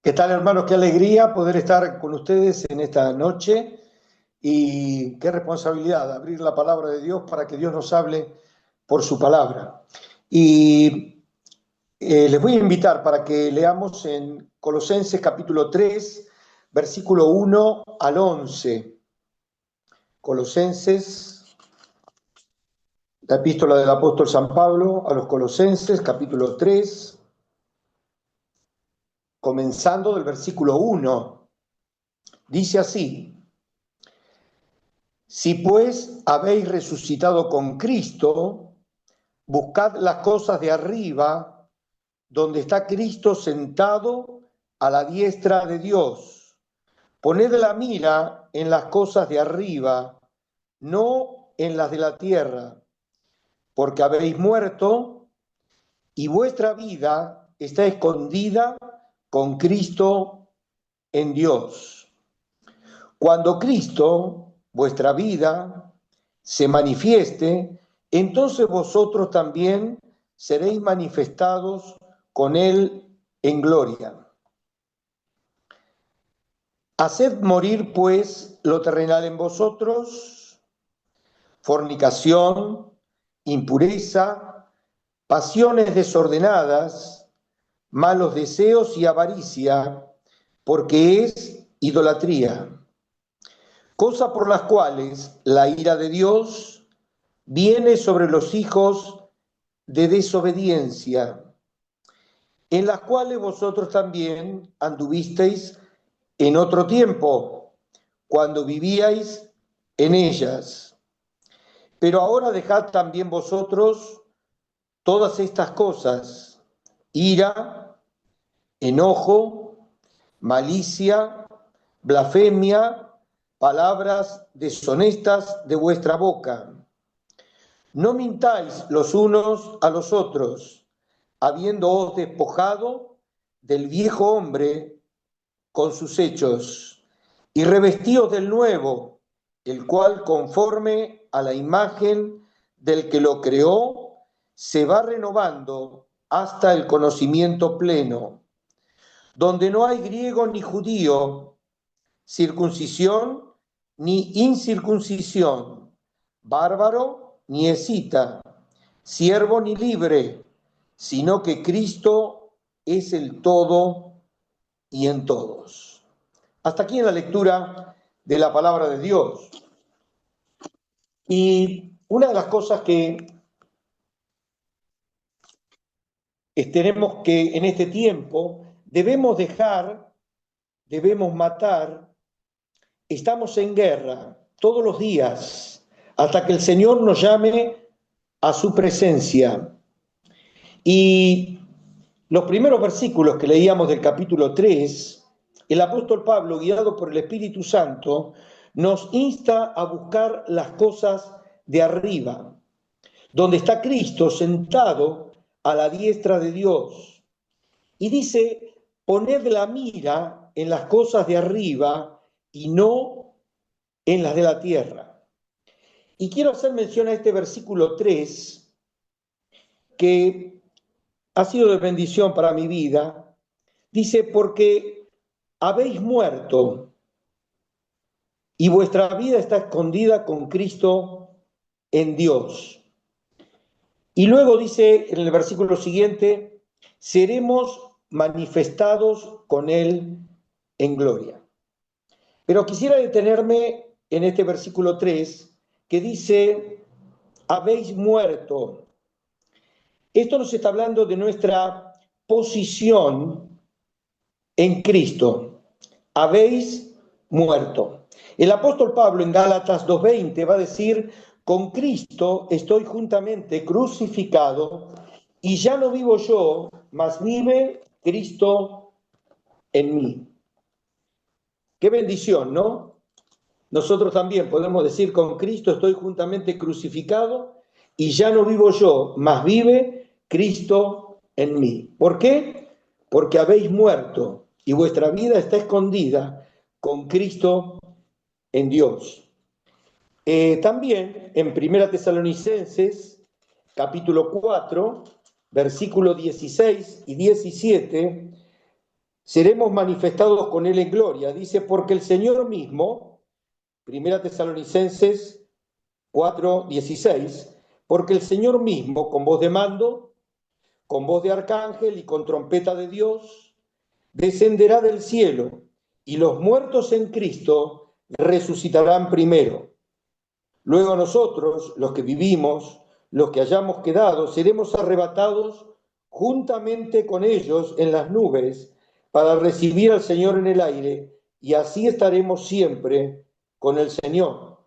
¿Qué tal, hermanos? Qué alegría poder estar con ustedes en esta noche y qué responsabilidad abrir la palabra de Dios para que Dios nos hable por su palabra. Y les voy a invitar para que leamos en Colosenses capítulo 3, versículo 1 al 11. Colosenses, la epístola del apóstol San Pablo a los Colosenses, capítulo 3, comenzando del versículo 1. Dice así: Si pues habéis resucitado con Cristo, buscad las cosas de arriba, donde está Cristo sentado a la diestra de Dios. Poned la mira en las cosas de arriba, no en las de la tierra, porque habéis muerto y vuestra vida está escondida con Cristo en Dios. Cuando Cristo, vuestra vida, se manifieste, entonces vosotros también seréis manifestados con Él en gloria. Haced morir, pues, lo terrenal en vosotros: fornicación, impureza, pasiones desordenadas, malos deseos y avaricia, porque es idolatría, cosa por las cuales la ira de Dios viene sobre los hijos de desobediencia, en las cuales vosotros también anduvisteis en otro tiempo, cuando vivíais en ellas. Pero ahora dejad también vosotros todas estas cosas: ira, enojo, malicia, blasfemia, palabras deshonestas de vuestra boca. No mintáis los unos a los otros, habiéndoos despojado del viejo hombre con sus hechos, y revestíos del nuevo, el cual, conforme a la imagen del que lo creó, se va renovando hasta el conocimiento pleno, donde no hay griego ni judío, circuncisión ni incircuncisión, bárbaro ni escita, siervo ni libre, sino que Cristo es el todo y en todos. Hasta aquí en la lectura de la palabra de Dios. Y una de las cosas que tenemos que en este tiempo debemos dejar, debemos matar. Estamos en guerra todos los días hasta que el Señor nos llame a su presencia. Y los primeros versículos que leíamos del capítulo 3, el apóstol Pablo, guiado por el Espíritu Santo, nos insta a buscar las cosas de arriba, donde está Cristo sentado a la diestra de Dios. Y dice: poned la mira en las cosas de arriba y no en las de la tierra. Y quiero hacer mención a este versículo 3, que ha sido de bendición para mi vida. Dice: porque habéis muerto y vuestra vida está escondida con Cristo en Dios. Y luego dice en el versículo siguiente: seremos manifestados con Él en gloria. Pero quisiera detenerme en este versículo 3, que dice: habéis muerto. Esto nos está hablando de nuestra posición en Cristo. Habéis muerto. El apóstol Pablo en Gálatas 2:20 va a decir: con Cristo estoy juntamente crucificado, y ya no vivo yo, mas vive Cristo en mí. Qué bendición, ¿no? Nosotros también podemos decir: con Cristo estoy juntamente crucificado, y ya no vivo yo, mas vive Cristo en mí. ¿Por qué? Porque habéis muerto y vuestra vida está escondida con Cristo en Dios. También en 1 Tesalonicenses, capítulo 4, versículos 16 y 17, seremos manifestados con Él en gloria. Dice, porque el Señor mismo, Primera Tesalonicenses 4:16, porque el Señor mismo, con voz de mando, con voz de arcángel y con trompeta de Dios, descenderá del cielo, y los muertos en Cristo resucitarán primero. Luego nosotros, los que vivimos, los que hayamos quedado, seremos arrebatados juntamente con ellos en las nubes para recibir al Señor en el aire, y así estaremos siempre con el Señor.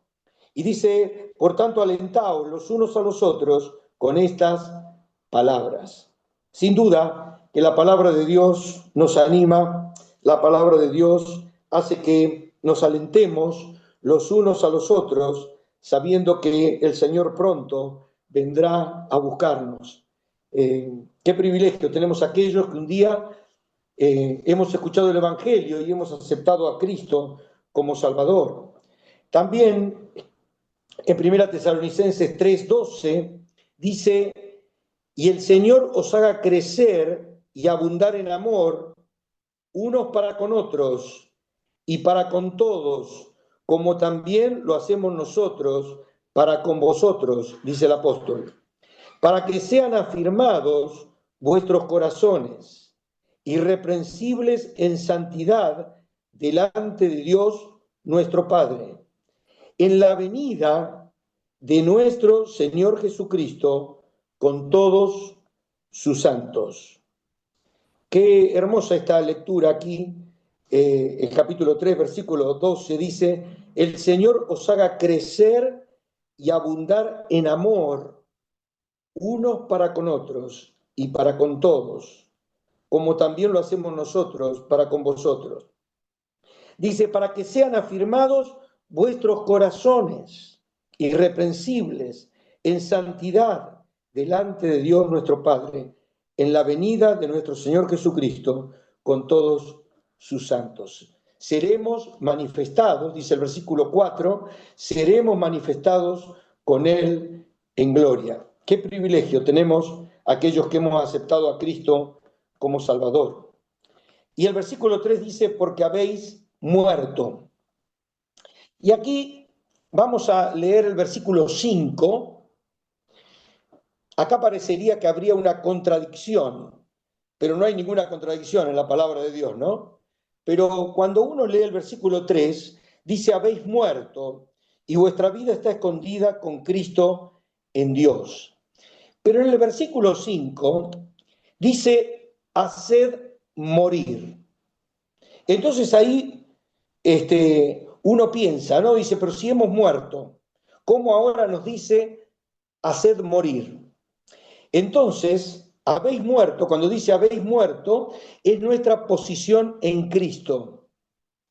Y dice, por tanto, alentaos los unos a los otros con estas palabras. Sin duda que la palabra de Dios nos anima, la palabra de Dios hace que nos alentemos los unos a los otros, sabiendo que el Señor pronto vendrá a buscarnos. Qué privilegio tenemos aquellos que un día hemos escuchado el Evangelio y hemos aceptado a Cristo como Salvador. También en Primera Tesalonicenses 3:12 dice, y el Señor os haga crecer y abundar en amor unos para con otros y para con todos, como también lo hacemos nosotros para con vosotros, dice el apóstol, para que sean afirmados vuestros corazones, irreprensibles en santidad delante de Dios nuestro Padre, en la venida de nuestro Señor Jesucristo con todos sus santos. Qué hermosa esta lectura aquí. El capítulo 3, versículo 12 dice, el Señor os haga crecer y abundar en amor unos para con otros y para con todos, como también lo hacemos nosotros para con vosotros. Dice, para que sean afirmados vuestros corazones irreprensibles en santidad delante de Dios nuestro Padre, en la venida de nuestro Señor Jesucristo con todos sus santos. Seremos manifestados, dice el versículo 4, seremos manifestados con Él en gloria. Qué privilegio tenemos aquellos que hemos aceptado a Cristo como Salvador. Y el versículo 3 dice, porque habéis muerto. Y aquí vamos a leer el versículo 5. Acá parecería que habría una contradicción, pero no hay ninguna contradicción en la palabra de Dios, ¿no? Pero cuando uno lee el versículo 3, dice, habéis muerto y vuestra vida está escondida con Cristo en Dios. Pero en el versículo 5 dice, haced morir. Entonces ahí uno piensa, ¿no? Dice, pero si hemos muerto, ¿cómo ahora nos dice haced morir? Entonces, habéis muerto, cuando dice habéis muerto, es nuestra posición en Cristo.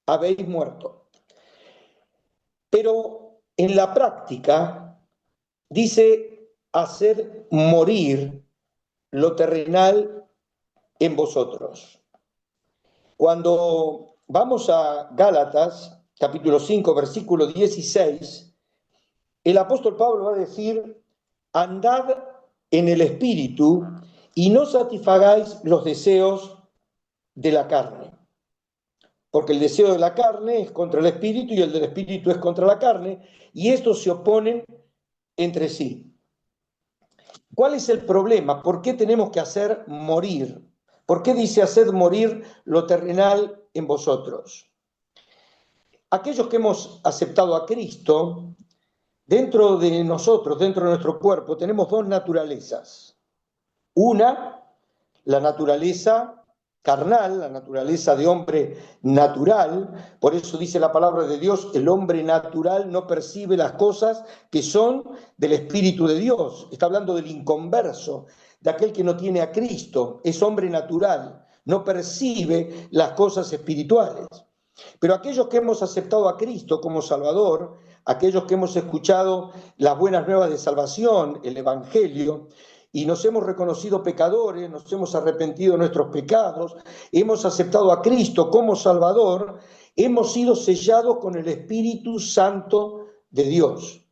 Habéis muerto. Pero en la práctica dice hacer morir lo terrenal en vosotros. Cuando vamos a Gálatas, capítulo 5, versículo 16, el apóstol Pablo va a decir, andad en el espíritu y no satisfagáis los deseos de la carne. Porque el deseo de la carne es contra el espíritu y el del espíritu es contra la carne, y estos se oponen entre sí. ¿Cuál es el problema? ¿Por qué tenemos que hacer morir? ¿Por qué dice hacer morir lo terrenal en vosotros? Aquellos que hemos aceptado a Cristo, dentro de nosotros, dentro de nuestro cuerpo, tenemos dos naturalezas. Una, la naturaleza carnal, la naturaleza de hombre natural. Por eso dice la palabra de Dios, el hombre natural no percibe las cosas que son del Espíritu de Dios. Está hablando del inconverso, de aquel que no tiene a Cristo, es hombre natural, no percibe las cosas espirituales. Pero aquellos que hemos aceptado a Cristo como Salvador, aquellos que hemos escuchado las buenas nuevas de salvación, el Evangelio, y nos hemos reconocido pecadores, nos hemos arrepentido de nuestros pecados, hemos aceptado a Cristo como Salvador, hemos sido sellados con el Espíritu Santo de Dios.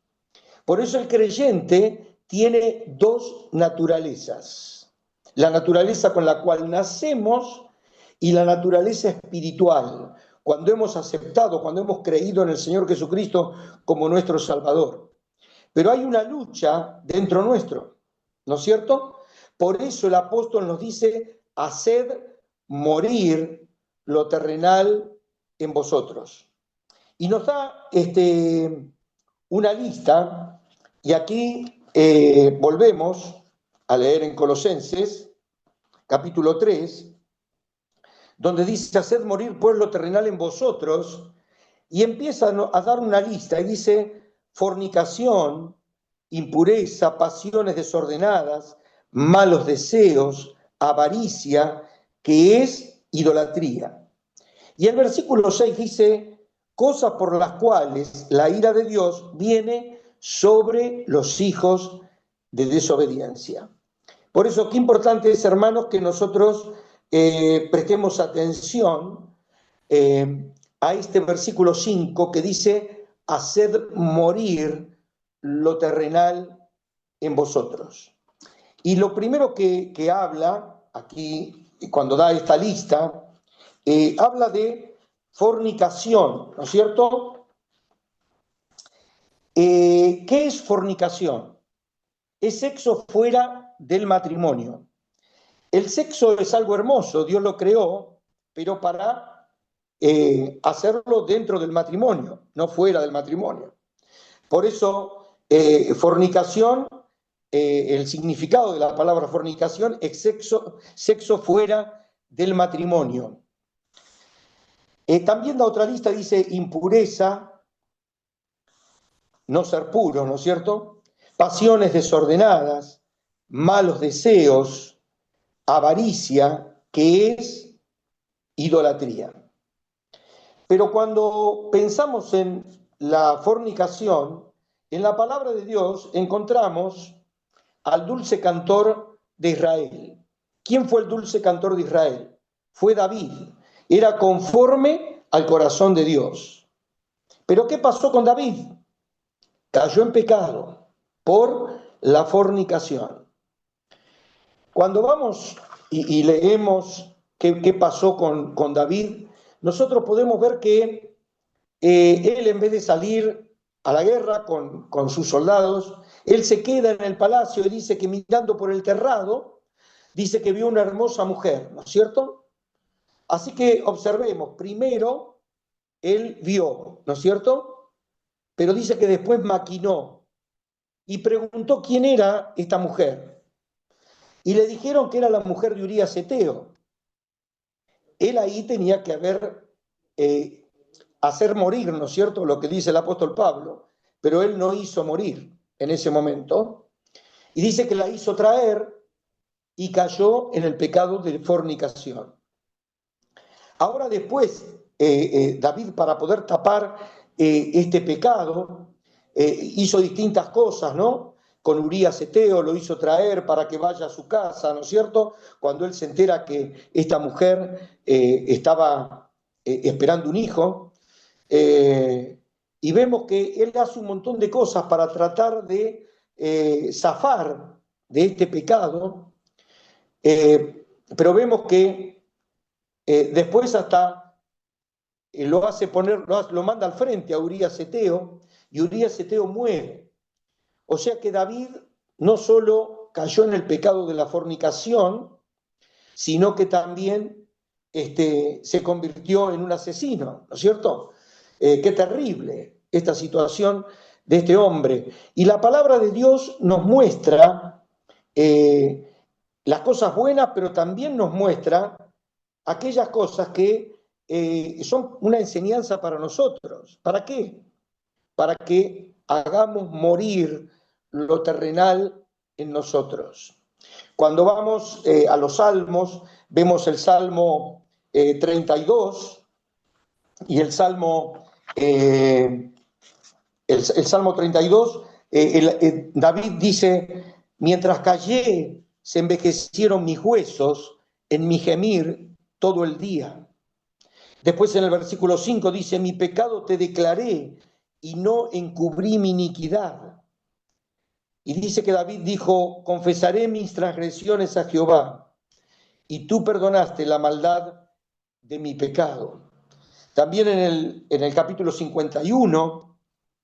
Por eso el creyente tiene dos naturalezas. La naturaleza con la cual nacemos y la naturaleza espiritual, cuando hemos aceptado, cuando hemos creído en el Señor Jesucristo como nuestro Salvador. Pero hay una lucha dentro nuestro, ¿no es cierto? Por eso el apóstol nos dice, haced morir lo terrenal en vosotros. Y nos da una lista, y aquí volvemos a leer en Colosenses, capítulo 3, donde dice, haced morir pues lo terrenal en vosotros, y empieza a dar una lista, y dice, fornicación, impureza, pasiones desordenadas, malos deseos, avaricia, que es idolatría. Y el versículo 6 dice, cosas por las cuales la ira de Dios viene sobre los hijos de desobediencia. Por eso, qué importante es, hermanos, que nosotros prestemos atención a este versículo 5 que dice, haced morir lo terrenal en vosotros. Y lo primero que habla aquí, cuando da esta lista, habla de fornicación, ¿no es cierto? ¿Qué es fornicación? Es sexo fuera del matrimonio. El sexo es algo hermoso, Dios lo creó, pero para hacerlo dentro del matrimonio, no fuera del matrimonio. Por eso, fornicación, el significado de la palabra fornicación es sexo fuera del matrimonio. También la otra lista dice impureza, no ser puro, ¿no es cierto? Pasiones desordenadas, malos deseos, avaricia, que es idolatría. Pero cuando pensamos en la fornicación, en la palabra de Dios encontramos al dulce cantor de Israel. ¿Quién fue el dulce cantor de Israel? Fue David. Era conforme al corazón de Dios. Pero ¿qué pasó con David? Cayó en pecado por la fornicación. Cuando vamos y leemos qué pasó con David, nosotros podemos ver que él, en vez de salir a la guerra con sus soldados, él se queda en el palacio y dice que mirando por el terrado, dice que vio una hermosa mujer, ¿no es cierto? Así que observemos, primero él vio, ¿no es cierto? Pero dice que después maquinó y preguntó quién era esta mujer. Y le dijeron que era la mujer de Urías Eteo. Él ahí tenía que hacer morir, ¿no es cierto?, lo que dice el apóstol Pablo, pero él no hizo morir en ese momento. Y dice que la hizo traer y cayó en el pecado de fornicación. Ahora después, David, para poder tapar este pecado, hizo distintas cosas, ¿no? Con Urías Eteo lo hizo traer para que vaya a su casa, ¿no es cierto? Cuando él se entera que esta mujer estaba esperando un hijo, y vemos que él hace un montón de cosas para tratar de zafar de este pecado, pero vemos que después hasta lo hace poner, lo manda al frente a Urías Eteo, y Urías Eteo muere. O sea que David no solo cayó en el pecado de la fornicación, sino que también se convirtió en un asesino, ¿no es cierto? Qué terrible esta situación de este hombre. Y la palabra de Dios nos muestra las cosas buenas, pero también nos muestra aquellas cosas que son una enseñanza para nosotros. ¿Para qué? Para que hagamos morir lo terrenal en nosotros. Cuando vamos a los salmos, vemos el Salmo 32 y el Salmo, el Salmo 32, David dice, mientras callé, se envejecieron mis huesos en mi gemir todo el día. Después en el versículo 5 dice, mi pecado te declaré y no encubrí mi iniquidad. Y dice que David dijo, confesaré mis transgresiones a Jehová, y tú perdonaste la maldad de mi pecado. También en el capítulo 51,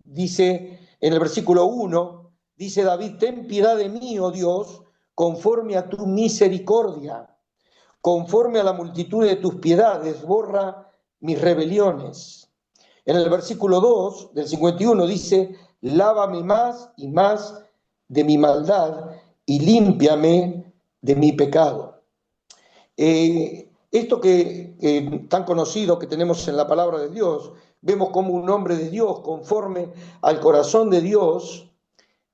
dice, en el versículo 1, dice David, ten piedad de mí, oh Dios, conforme a tu misericordia, conforme a la multitud de tus piedades, borra mis rebeliones. En el versículo 2 del 51 dice, lávame más y más de mi maldad y límpiame de mi pecado. Esto que tan conocido que tenemos en la palabra de Dios, vemos como un hombre de Dios, conforme al corazón de Dios,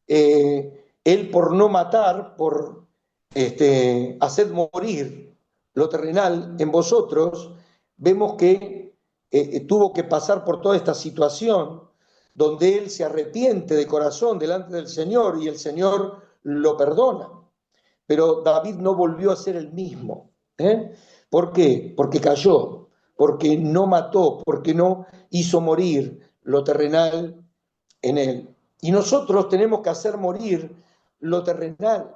él por no matar, por hacer morir lo terrenal en vosotros, vemos que tuvo que pasar por toda esta situación donde él se arrepiente de corazón delante del Señor y el Señor lo perdona. Pero David no volvió a ser el mismo. ¿Por qué? Porque cayó, porque no mató, porque no hizo morir lo terrenal en él. Y nosotros tenemos que hacer morir lo terrenal.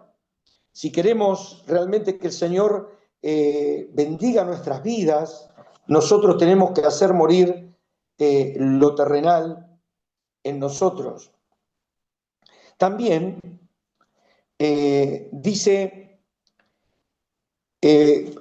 Si queremos realmente que el Señor bendiga nuestras vidas, nosotros tenemos que hacer morir lo terrenal en nosotros. También dice,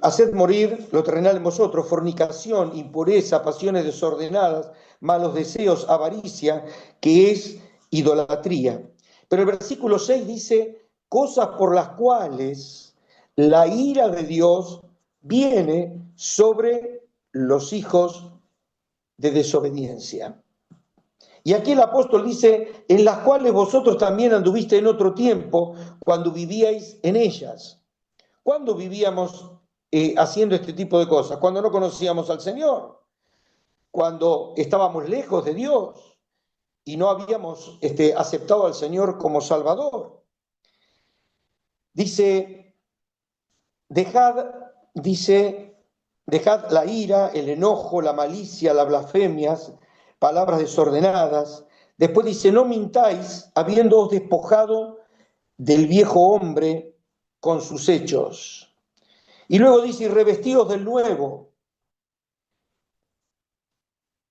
haced morir lo terrenal en vosotros, fornicación, impureza, pasiones desordenadas, malos deseos, avaricia, que es idolatría. Pero el versículo 6 dice, cosas por las cuales la ira de Dios viene sobre los hijos de desobediencia. Y aquí el apóstol dice, en las cuales vosotros también anduviste en otro tiempo, cuando vivíais en ellas. ¿Cuándo vivíamos haciendo este tipo de cosas? Cuando no conocíamos al Señor, cuando estábamos lejos de Dios y no habíamos aceptado al Señor como Salvador. Dice, dejad la ira, el enojo, la malicia, las blasfemias, palabras desordenadas. Después dice, no mintáis, habiéndoos despojado del viejo hombre con sus hechos. Y luego dice, y revestidos del nuevo,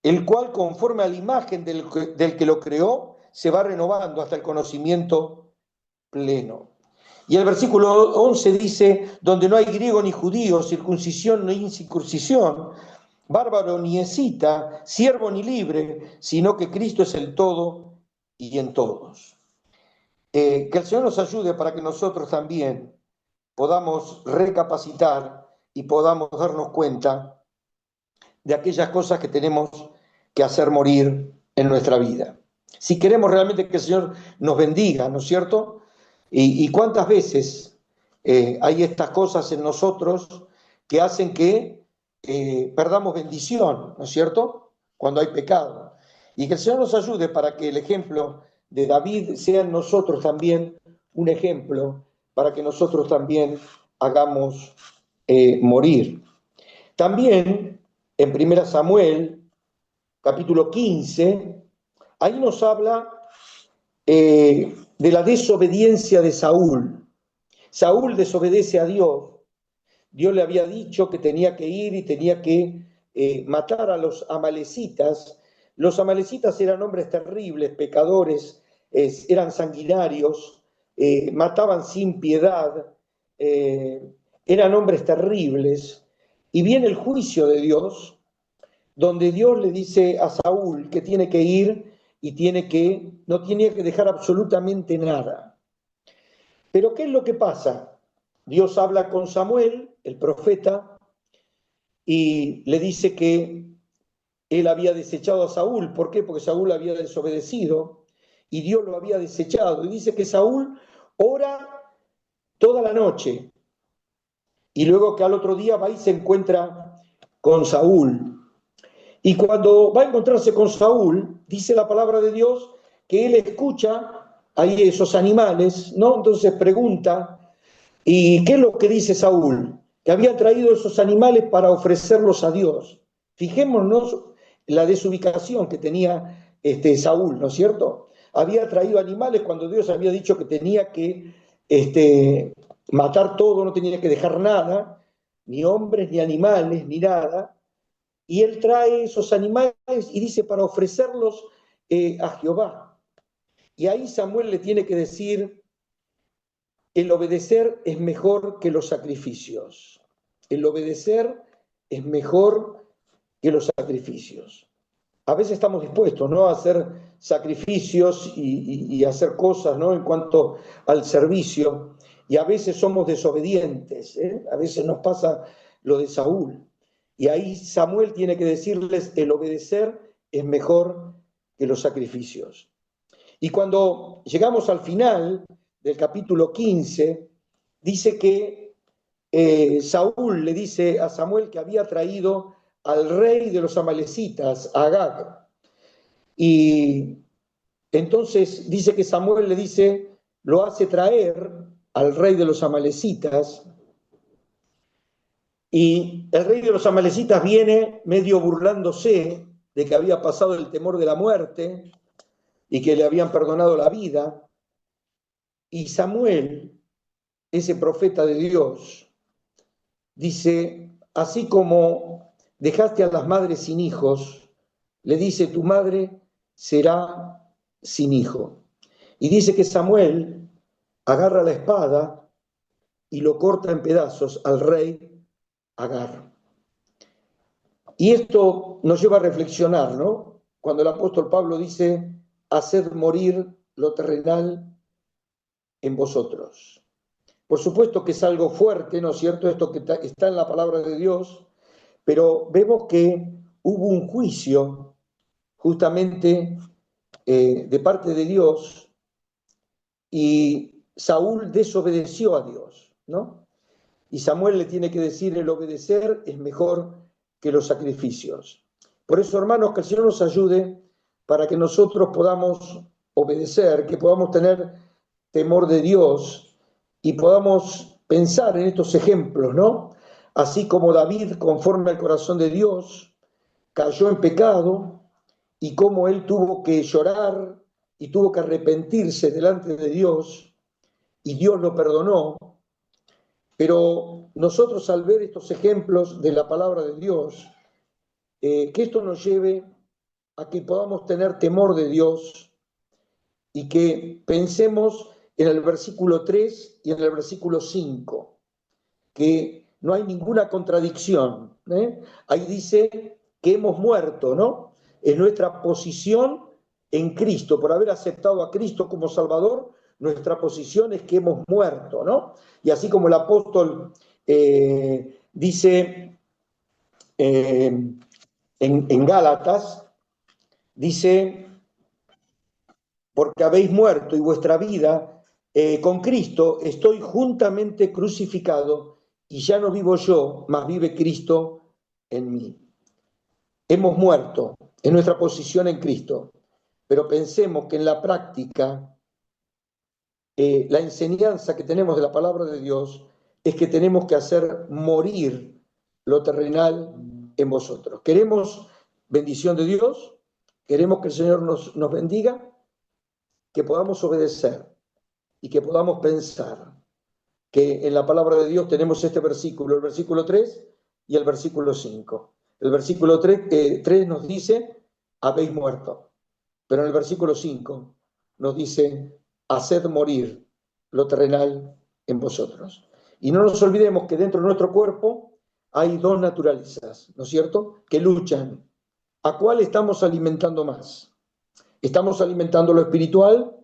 el cual conforme a la imagen del que lo creó, se va renovando hasta el conocimiento pleno. Y el versículo 11 dice, donde no hay griego ni judío, circuncisión ni incircuncisión, bárbaro ni escita, siervo ni libre, sino que Cristo es el todo y en todos. Que el Señor nos ayude para que nosotros también podamos recapacitar y podamos darnos cuenta de aquellas cosas que tenemos que hacer morir en nuestra vida. Si queremos realmente que el Señor nos bendiga, ¿no es cierto? Y cuántas veces hay estas cosas en nosotros que hacen que perdamos bendición, ¿no es cierto? Cuando hay pecado. Y que el Señor nos ayude para que el ejemplo de David sea en nosotros también un ejemplo para que nosotros también hagamos morir. También en 1 Samuel, capítulo 15, ahí nos habla de la desobediencia de Saúl. Saúl desobedece a Dios. Dios le había dicho que tenía que ir y tenía que matar a los amalecitas. Los amalecitas eran hombres terribles, pecadores, eran sanguinarios, mataban sin piedad, eran hombres terribles. Y viene el juicio de Dios, donde Dios le dice a Saúl que tiene que ir y no tiene que dejar absolutamente nada. Pero ¿qué es lo que pasa? Dios habla con Samuel, el profeta, y le dice que él había desechado a Saúl. ¿Por qué? Porque Saúl había desobedecido y Dios lo había desechado. Y dice que Saúl ora toda la noche y luego que al otro día va y se encuentra con Saúl. Y cuando va a encontrarse con Saúl, dice la palabra de Dios que él escucha ahí esos animales, ¿no? Entonces pregunta, ¿y qué es lo que dice Saúl? Que había traído esos animales para ofrecerlos a Dios. Fijémonos la desubicación que tenía Saúl, ¿no es cierto? Había traído animales cuando Dios había dicho que tenía que matar todo, no tenía que dejar nada, ni hombres, ni animales, ni nada. y él trae esos animales y dice para ofrecerlos a Jehová. Y ahí Samuel le tiene que decir, el obedecer es mejor que los sacrificios. El obedecer es mejor que los sacrificios. A veces estamos dispuestos, ¿no?, a hacer sacrificios y hacer cosas, ¿no?, en cuanto al servicio, y a veces somos desobedientes, ¿eh? A veces nos pasa lo de Saúl. Y ahí Samuel tiene que decirles, el obedecer es mejor que los sacrificios. Y cuando llegamos al final del capítulo 15, dice que Saúl le dice a Samuel que había traído al rey de los amalecitas, a Agag. Y entonces dice que Samuel le dice, lo hace traer al rey de los amalecitas. Y el rey de los amalecitas viene medio burlándose de que había pasado el temor de la muerte y que le habían perdonado la vida. Y Samuel, ese profeta de Dios, dice, así como dejaste a las madres sin hijos, le dice, tu madre será sin hijo. Y dice que Samuel agarra la espada y lo corta en pedazos al rey Agar. Y esto nos lleva a reflexionar, ¿no? Cuando el apóstol Pablo dice, haced morir lo terrenal en vosotros. Por supuesto que es algo fuerte, ¿no es cierto?, esto que está en la palabra de Dios, pero vemos que hubo un juicio justamente de parte de Dios y Saúl desobedeció a Dios, ¿no? Y Samuel le tiene que decir, el obedecer es mejor que los sacrificios. Por eso, hermanos, que el Señor nos ayude para que nosotros podamos obedecer, que podamos tener temor de Dios y podamos pensar en estos ejemplos, ¿no? Así como David, conforme al corazón de Dios, cayó en pecado y cómo él tuvo que llorar y tuvo que arrepentirse delante de Dios y Dios lo perdonó. Pero nosotros, al ver estos ejemplos de la palabra de Dios, que esto nos lleve a que podamos tener temor de Dios y que pensemos en el versículo 3 y en el versículo 5, que no hay ninguna contradicción, ¿eh? Ahí dice que hemos muerto, ¿no? Es nuestra posición en Cristo, por haber aceptado a Cristo como Salvador, nuestra posición es que hemos muerto, ¿no? Y así como el apóstol dice en Gálatas, dice, porque habéis muerto y vuestra vida con Cristo, estoy juntamente crucificado y ya no vivo yo, mas vive Cristo en mí. Hemos muerto en nuestra posición en Cristo, pero pensemos que en la práctica la enseñanza que tenemos de la palabra de Dios es que tenemos que hacer morir lo terrenal en vosotros. ¿Queremos bendición de Dios? ¿Queremos que el Señor nos bendiga? Que podamos obedecer y que podamos pensar que en la palabra de Dios tenemos este versículo, el versículo 3 y el versículo 5. El versículo 3 nos dice, habéis muerto, pero en el versículo 5 nos dice, haced morir lo terrenal en vosotros. Y no nos olvidemos que dentro de nuestro cuerpo hay dos naturalezas, ¿no es cierto?, que luchan. ¿A cuál estamos alimentando más? ¿Estamos alimentando lo espiritual?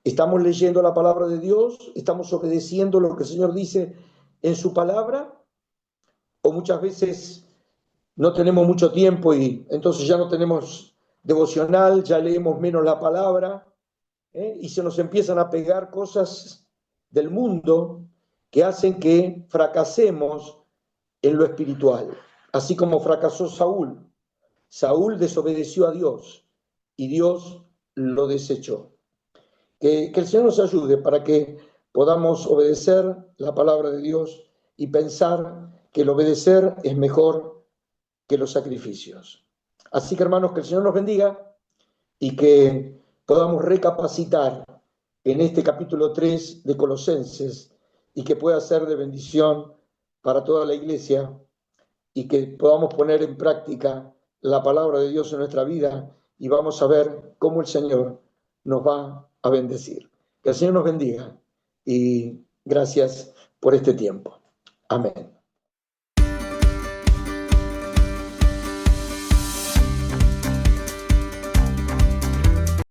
¿Estamos leyendo la palabra de Dios? ¿Estamos obedeciendo lo que el Señor dice en su palabra? ¿O muchas veces no tenemos mucho tiempo y entonces ya no tenemos devocional, ya leemos menos la palabra, y se nos empiezan a pegar cosas del mundo que hacen que fracasemos en lo espiritual? Así como fracasó Saúl. Saúl desobedeció a Dios y Dios lo desechó. Que el Señor nos ayude para que podamos obedecer la palabra de Dios y pensar que el obedecer es mejor que los sacrificios. Así que, hermanos, que el Señor nos bendiga y que podamos recapacitar en este capítulo 3 de Colosenses y que pueda ser de bendición para toda la iglesia y que podamos poner en práctica la palabra de Dios en nuestra vida y vamos a ver cómo el Señor nos va a bendecir. Que el Señor nos bendiga y gracias por este tiempo. Amén.